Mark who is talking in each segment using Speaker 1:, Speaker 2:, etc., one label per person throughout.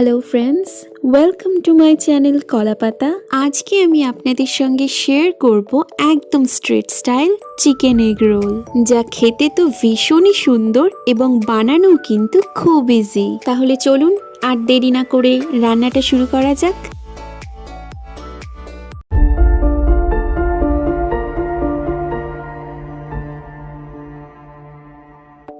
Speaker 1: Hello friends, welcome to my channel Kolapata. আজকে আমি আপনাদের সঙ্গে শেয়ার করব একদম street style chicken egg roll, যা খেতে তো ভীষণই সুন্দর এবং বানানো কিন্তু খুব ইজি। তাহলে চলুন আর দেরি না করে রান্নাটা শুরু করা যাক।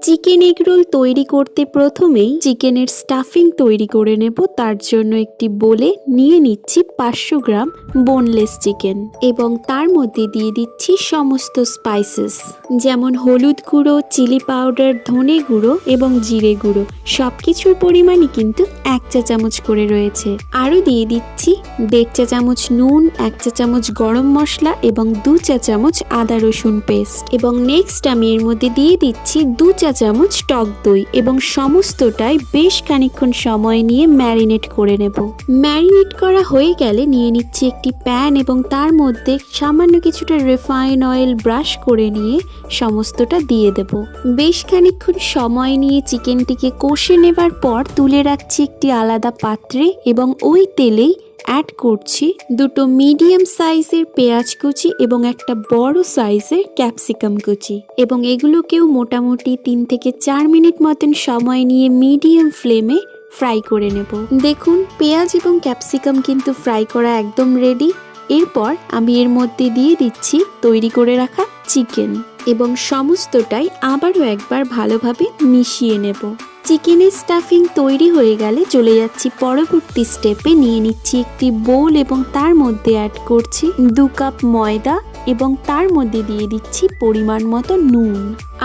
Speaker 1: চিকেন এগ রোল তৈরি করতে প্রথমেই চিকেনের স্টাফিং তৈরি করে নেব। তার জন্য একটি বোলে নিয়ে নিচ্ছি 500 গ্রাম বোনলেস চিকেন এবং তার মধ্যে দিয়ে দিচ্ছি সমস্ত স্পাইসেস, যেমন হলুদ গুঁড়ো, চিলি পাউডার, ধনে গুঁড়ো এবং জিরে গুঁড়ো। সবকিছুর পরিমাণই কিন্তু 1 চা চামচ করে রয়েছে। আরও দিয়ে দিচ্ছি 1.5 চা চামচ নুন, 1 চা চামচ গরম মশলা এবং 2 চা চামচ আদা রসুন পেস্ট। এবং নেক্সট আমি এর মধ্যে দিয়ে দিচ্ছি 2 চা চামচ টক দই এবং সমস্তটাই বেশ খানিকক্ষণ সময় নিয়ে ম্যারিনেট করে নেব। ম্যারিনেট করা হয়ে গেলে নিয়ে নিচ্ছি একটি প্যান এবং তার মধ্যে সামান্য কিছুটা রিফাইন অয়েল ব্রাশ করে নিয়ে সমস্তটা দিয়ে দেব। বেশ খানিকক্ষণ সময় নিয়ে চিকেনটিকে কষে নেবার পর তুলে রাখছি একটি আলাদা পাত্রে এবং ওই তেলেই অ্যাড করছি 2টো মিডিয়াম সাইজের পেঁয়াজ কুচি এবং একটা বড় সাইজের ক্যাপসিকাম কুচি এবং এগুলোকেও মোটামুটি 3 থেকে 4 মিনিট মতন সময় নিয়ে মিডিয়াম ফ্লেমে ফ্রাই করে নেব। দেখুন, পেঁয়াজ এবং ক্যাপসিকাম কিন্তু ফ্রাই করা একদম রেডি। এরপর আমি এর মধ্যে দিয়ে দিচ্ছি তৈরি করে রাখা চিকেন এবং সমস্তটাই আবারও একবার ভালোভাবে মিশিয়ে নেব। চিকেনের স্টাফিং তৈরি হয়ে গেলে চলে যাচ্ছি পরবর্তী স্টেপে। নিয়ে নিচ্ছি একটি বোল এবং তার মধ্যে অ্যাড করছি 2 কাপ ময়দা এবং তার মধ্যে দিয়ে দিচ্ছি পরিমাণ মতো নুন।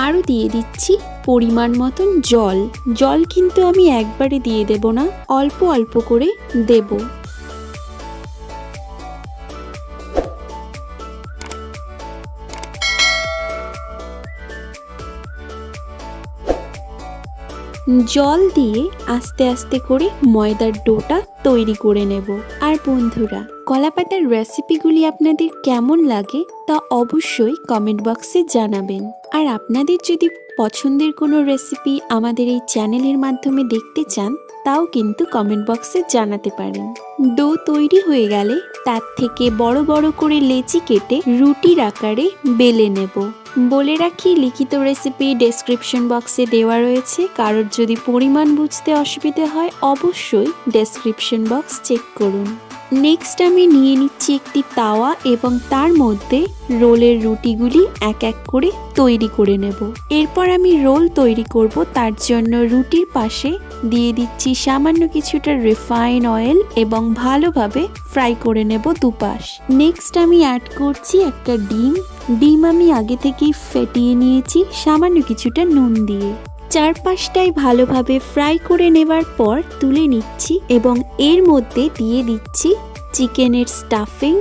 Speaker 1: আরও দিয়ে দিচ্ছি পরিমাণ মতন জল। জল কিন্তু আমি একবারে দিয়ে দেব না, অল্প অল্প করে দেব। জল দিয়ে আস্তে আস্তে করে ময়দার ডোটা তৈরি করে নেব। আর বন্ধুরা, কলাপাতার রেসিপিগুলি আপনাদের কেমন লাগে তা অবশ্যই কমেন্ট বক্সে জানাবেন। আর আপনাদের যদি পছন্দের কোনো রেসিপি আমাদের এই চ্যানেলের মাধ্যমে দেখতে চান, তাও কিন্তু কমেন্ট বক্সে জানাতে পারেন। ডো তৈরি হয়ে গেলে তার থেকে বড় বড় করে লেচি কেটে রুটির আকারে বেলে নেব। বলে রাখি, লিখিত রেসিপি ডেসক্রিপশন বক্সে দেওয়া রয়েছে। কারোর যদি পরিমাণ বুঝতে অসুবিধে হয় অবশ্যই ডেসক্রিপশন বক্স চেক করুন। নেক্সট আমি নিয়ে নিচ্ছি একটি তাওয়া এবং তার মধ্যে রোলের রুটিগুলি এক এক করে তৈরি করে নেব। এরপর আমি রোল তৈরি করব। তার জন্য রুটির পাশে দিয়ে দিচ্ছি সামান্য কিছুটা রিফাইন অয়েল এবং ভালোভাবে ফ্রাই করে নেব দুপাশ। নেক্সট আমি অ্যাড করছি একটা ডিম আমি আগে থেকেই ফেটিয়ে নিয়েছি সামান্য কিছুটা নুন দিয়ে। চারপাশটাই ভালোভাবে ফ্রাই করে নেবার পর তুলে নিচ্ছি এবং এর মধ্যে দিয়ে দিচ্ছি চিকেনের স্টাফিং,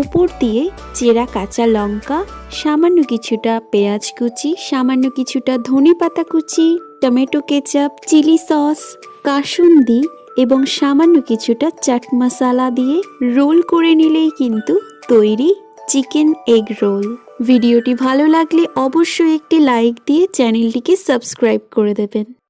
Speaker 1: উপর দিয়ে চেরা কাঁচা লঙ্কা, সামান্য কিছুটা পেঁয়াজ কুচি, সামান্য কিছুটা ধনেপাতা কুচি, tomato ketchup, chilli sauce, kasundi এবং সামান্য কিছুটা চাট মশলা দিয়ে রোল করে নিলেই কিন্তু তৈরি চিকেন এগ রোল। ভিডিওটি ভালো লাগলে অবশ্যই একটি লাইক দিয়ে চ্যানেলটিকে সাবস্ক্রাইব করে দেবেন।